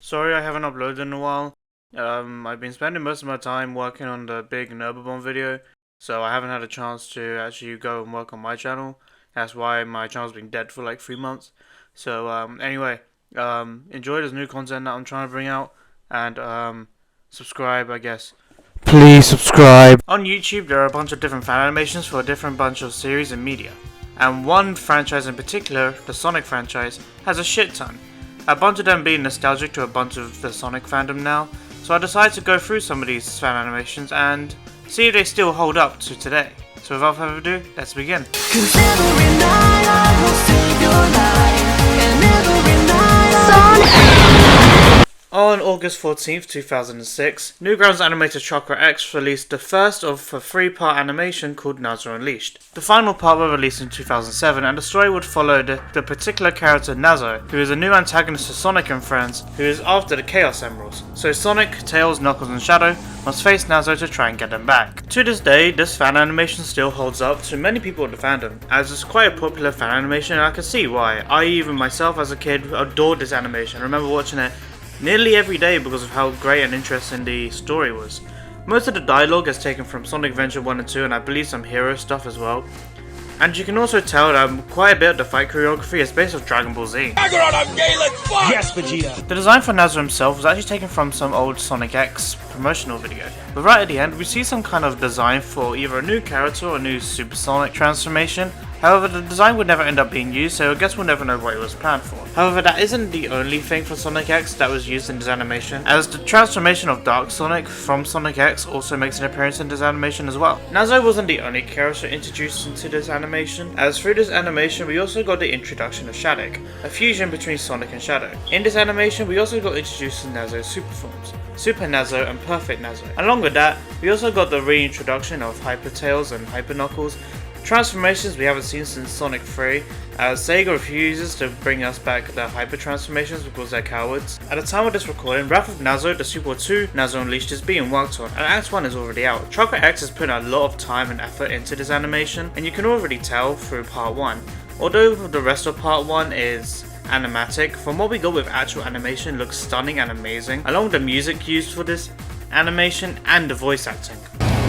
Sorry I haven't uploaded in a while. I've been spending most of my time working on the big Nobobomb video, so I haven't had a chance to actually go and work on my channel. That's why my channel's been dead for like 3 months. So anyway, enjoy this new content that I'm trying to bring out, and subscribe, I guess. Please subscribe. On YouTube, there are a bunch of different fan animations for a different bunch of series and media. And one franchise in particular, the Sonic franchise, has a shit ton. A bunch of them being nostalgic to a bunch of the Sonic fandom now, so I decided to go through some of these fan animations and see if they still hold up to today. So without further ado, let's begin. On August 14th, 2006, Newgrounds animator Chakra X released the first of a 3-part animation called Nazo Unleashed. The final part was released in 2007, and the story would follow the particular character Nazo, who is a new antagonist to Sonic and friends, who is after the Chaos Emeralds. So Sonic, Tails, Knuckles and Shadow must face Nazo to try and get them back. To this day, this fan animation still holds up to many people in the fandom, as it's quite a popular fan animation, and I can see why. I even myself as a kid adored this animation. I remember watching it nearly every day because of how great and interesting the story was. Most of the dialogue is taken from Sonic Adventure 1 and 2, and I believe some hero stuff as well. And you can also tell that quite a bit of the fight choreography is based off Dragon Ball Z. Yes, Vegeta! The design for Nazo himself was actually taken from some old Sonic X promotional video. But right at the end, we see some kind of design for either a new character or a new Supersonic transformation. However, the design would never end up being used, so I guess we'll never know what it was planned for. However, that isn't the only thing for Sonic X that was used in this animation, as the transformation of Dark Sonic from Sonic X also makes an appearance in this animation as well. Nazo wasn't the only character introduced into this animation, as through this animation we also got the introduction of Shadok, a fusion between Sonic and Shadow. In this animation we also got introduced to Nazo's super forms, Super Nazo and Perfect Nazo. Along with that, we also got the reintroduction of Hyper Tails and Hyper Knuckles, transformations we haven't seen since Sonic 3, as Sega refuses to bring us back the Hyper transformations because they're cowards. At the time of this recording, Wrath of Nazo, the sequel to Nazo Unleashed, is being worked on, and Act 1 is already out. Chakra X has put a lot of time and effort into this animation, and you can already tell through Part 1. Although the rest of Part 1 is animatic, from what we got with actual animation looks stunning and amazing, along with the music used for this animation and the voice acting.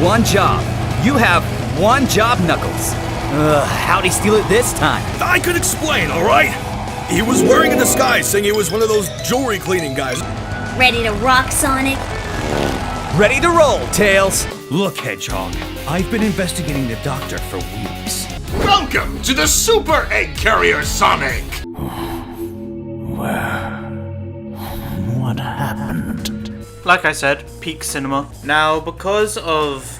One job. You have one job, Knuckles. How'd he steal it this time? I could explain, alright? He was wearing a disguise saying he was one of those jewelry cleaning guys. Ready to rock, Sonic? Ready to roll, Tails. Look, Hedgehog, I've been investigating the doctor for weeks. Welcome to the Super Egg Carrier, Sonic! What happened? Like I said, peak cinema. Now, because of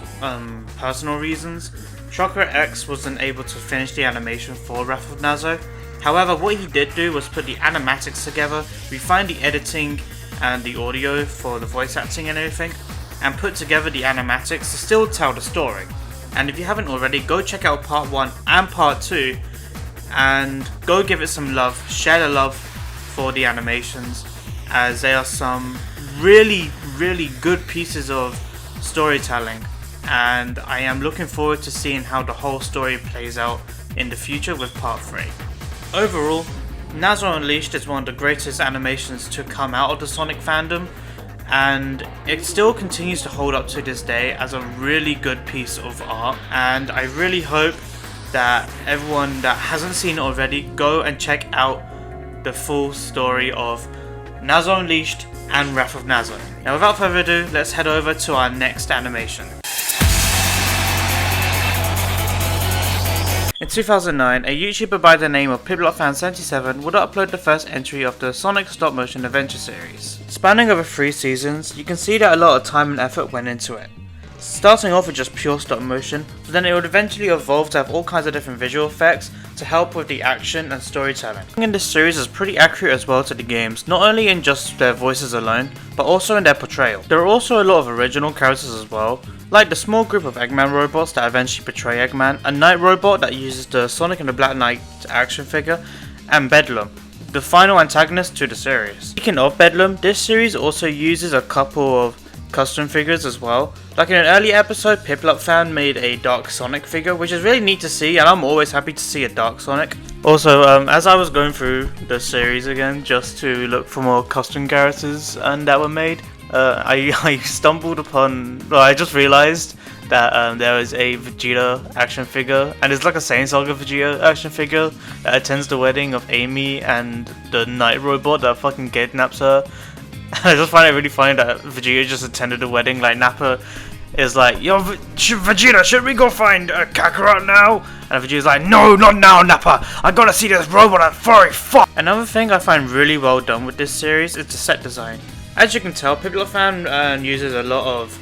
personal reasons, Chakra X wasn't able to finish the animation for Wrath of Nazo. However, what he did do was put the animatics together, refine the editing and the audio for the voice acting and everything, and put together the animatics to still tell the story. And if you haven't already, go check out Part 1 and Part 2, and go give it some love, share the love for the animations, as they are some really good pieces of storytelling. And I am looking forward to seeing how the whole story plays out in the future with Part 3. Overall, Nazo Unleashed is one of the greatest animations to come out of the Sonic fandom, and it still continues to hold up to this day as a really good piece of art, and I really hope that everyone that hasn't seen it already go and check out the full story of Nazo Unleashed and Wrath of Nazo. Now without further ado, let's head over to our next animation. In 2009, a YouTuber by the name of PipLotFan77 would upload the first entry of the Sonic stop motion adventure series. Spanning over 3 seasons, you can see that a lot of time and effort went into it. Starting off with just pure stop motion, but then it would eventually evolve to have all kinds of different visual effects to help with the action and storytelling. In this series is pretty accurate as well to the games, not only in just their voices alone, but also in their portrayal. There are also a lot of original characters as well, like the small group of Eggman robots that eventually betray Eggman, a Knight robot that uses the Sonic and the Black Knight action figure, and Bedlam, the final antagonist to the series. Speaking of Bedlam, this series also uses a couple of custom figures as well. Like in an early episode, PipLotFan made a Dark Sonic figure, which is really neat to see, and I'm always happy to see a Dark Sonic. Also, as I was going through the series again, just to look for more custom characters that were made, I stumbled upon. Well, I just realized that there is a Vegeta action figure, and it's like a Saiyan Saga Vegeta action figure that attends the wedding of Amy and the night robot that fucking kidnaps her. And I just find it really funny that Vegeta just attended the wedding. Like Nappa is like, "Yo, Vegeta, should we go find Kakarot now?" And Vegeta's like, "No, not now, Nappa. I gotta see this robot at furry fuck." Another thing I find really well done with this series is the set design. As you can tell, Piplup uses a lot of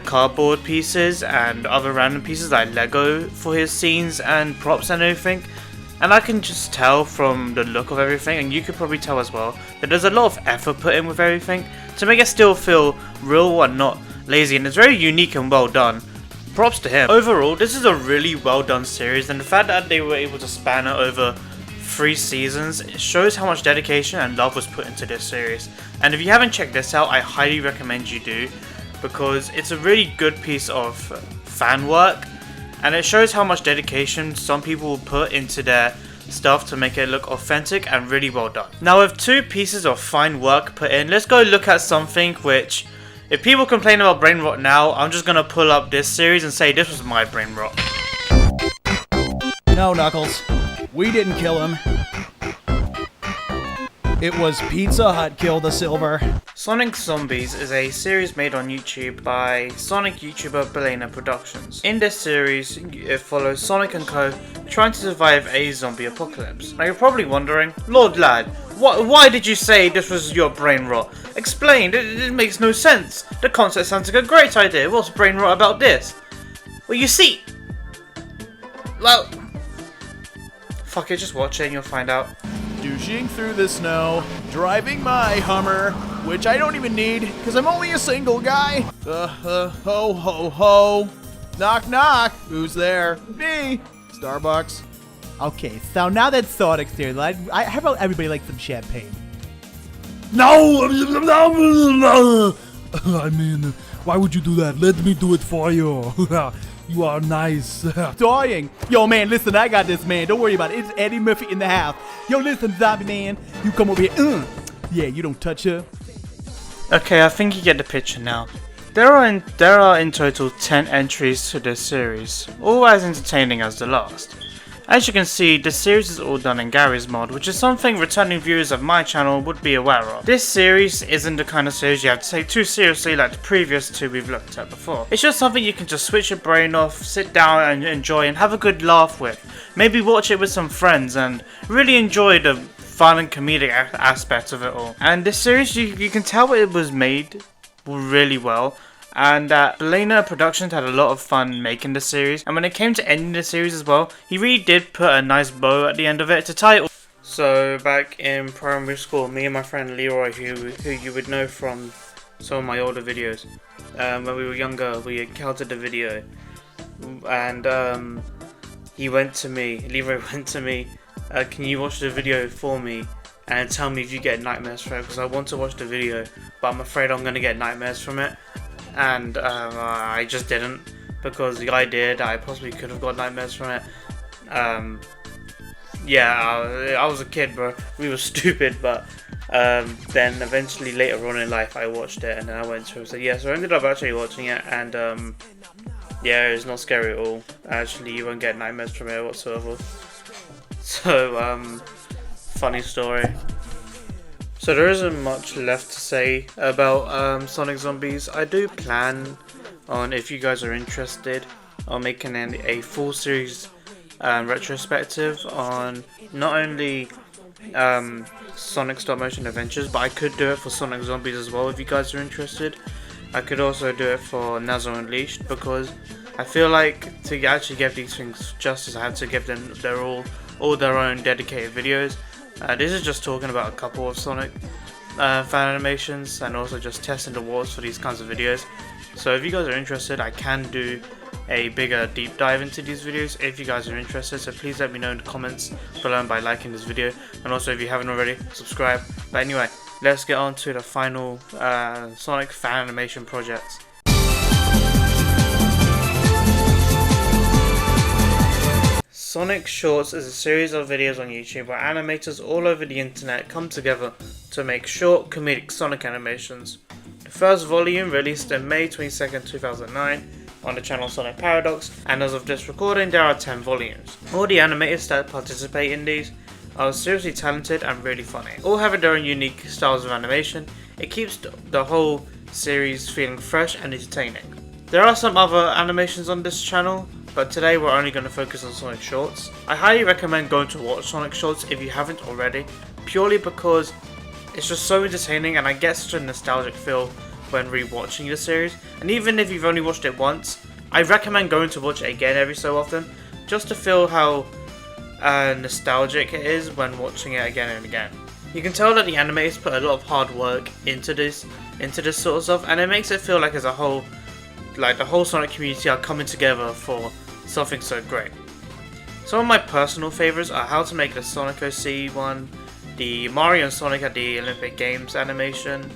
cardboard pieces and other random pieces like Lego for his scenes and props and everything. And I can just tell from the look of everything, and you could probably tell as well, that there's a lot of effort put in with everything to make it still feel real and not lazy, and it's very unique and well done. Props to him. Overall, this is a really well done series, and the fact that they were able to span it over 3 seasons, it shows how much dedication and love was put into this series. And if you haven't checked this out, I highly recommend you do, because it's a really good piece of fan work, and it shows how much dedication some people will put into their stuff to make it look authentic and really well done. Now, with 2 pieces of fine work put in, let's go look at something which, if people complain about brain rot now, I'm just gonna pull up this series and say this was my brain rot. No, Knuckles. We didn't kill him. It was Pizza Hut killed the Silver. Sonic Zombies is a series made on YouTube by Sonic YouTuber Belena Productions. In this series, it follows Sonic and Co. trying to survive a zombie apocalypse. Now you're probably wondering, Lord Lad, why did you say this was your brain rot? Explain, it makes no sense. The concept sounds like a great idea. What's brain rot about this? Well, you see, well, fuck it, just watch it and you'll find out. Douching through the snow, driving my Hummer, which I don't even need, because I'm only a single guy. Ho ho ho. Knock knock. Who's there? Me. Starbucks. Okay, so now that Sonic's here, how about everybody like some champagne? No! I mean, why would you do that? Let me do it for you. You are nice. Dying. Yo, man, listen, I got this, man. Don't worry about it. It's Eddie Murphy in the house. Yo, listen, zombie man. You come over here. Yeah, you don't touch her. Okay, I think you get the picture now. There are in total 10 entries to this series, all as entertaining as the last. As you can see, this series is all done in Gary's mod, which is something returning viewers of my channel would be aware of. This series isn't the kind of series you have to take too seriously like the previous 2 we've looked at before. It's just something you can just switch your brain off, sit down and enjoy and have a good laugh with. Maybe watch it with some friends and really enjoy the fun and comedic aspects of it all. And this series, you can tell it was made really well, and that Belena Productions had a lot of fun making the series, and when it came to ending the series as well, he really did put a nice bow at the end of it to tie it all. So back in primary school, me and my friend Leroy, who you would know from some of my older videos, when we were younger, we encountered the video, and Leroy went to me, can you watch the video for me and tell me if you get nightmares from it, because I want to watch the video, but I'm afraid I'm going to get nightmares from it. And I just didn't, because the idea that I possibly could have got nightmares from it. Yeah, I was a kid, bro. We were stupid, but then eventually later on in life I watched it, and then I went to and said, yeah, so I ended up actually watching it, and yeah, it's not scary at all. Actually, you won't get nightmares from it whatsoever. So, funny story. So there isn't much left to say about Sonic Zombies. I do plan on, if you guys are interested, on making a full series retrospective on not only Sonic Stop Motion Adventures, but I could do it for Sonic Zombies as well if you guys are interested. I could also do it for Nazo Unleashed, because I feel like to actually give these things justice, I had to give them all their own dedicated videos. This is just talking about a couple of Sonic fan animations, and also just testing the waters for these kinds of videos. So if you guys are interested, I can do a bigger deep dive into these videos if you guys are interested. So please let me know in the comments below by liking this video, and also if you haven't already, subscribe. But anyway, let's get on to the final Sonic fan animation project. Sonic Shorts is a series of videos on YouTube where animators all over the internet come together to make short, comedic Sonic animations. The first volume released in May 22nd, 2009 on the channel Sonic Paradox, and as of this recording there are 10 volumes. All the animators that participate in these are seriously talented and really funny. All having their own unique styles of animation, it keeps the whole series feeling fresh and entertaining. There are some other animations on this channel, but today we're only going to focus on Sonic Shorts. I highly recommend going to watch Sonic Shorts if you haven't already, purely because it's just so entertaining and I get such a nostalgic feel when rewatching the series. And even if you've only watched it once, I recommend going to watch it again every so often, just to feel how nostalgic it is when watching it again and again. You can tell that the animators put a lot of hard work into this sort of stuff, and it makes it feel like as a whole, like the whole Sonic community are coming together for something so great. Some of my personal favourites are how to make the Sonic OC one, the Mario and Sonic at the Olympic Games animation,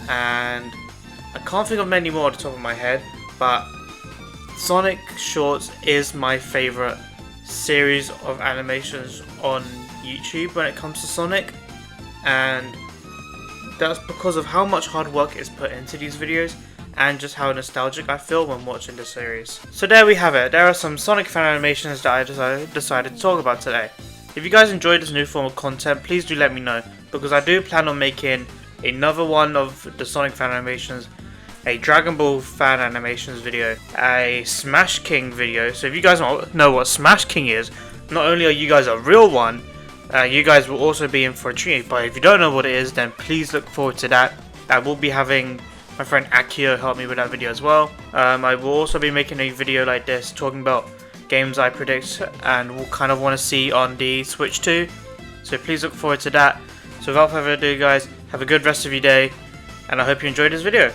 and I can't think of many more at the top of my head, but Sonic Shorts is my favourite series of animations on YouTube when it comes to Sonic, and that's because of how much hard work is put into these videos and just how nostalgic I feel when watching the series. So there we have it. There are some Sonic fan animations that I decided to talk about today. If you guys enjoyed this new form of content, please do let me know, because I do plan on making another one of the Sonic fan animations, a Dragon Ball fan animations video, a Smash King video. So if you guys know what Smash King is, not only are you guys a real one, you guys will also be in for a treat. But if you don't know what it is, then please look forward to that. I will be having my friend Akio help me with that video as well. I will also be making a video like this talking about games I predict and will kind of want to see on the Switch too. So please look forward to that. So without further ado guys, have a good rest of your day and I hope you enjoyed this video.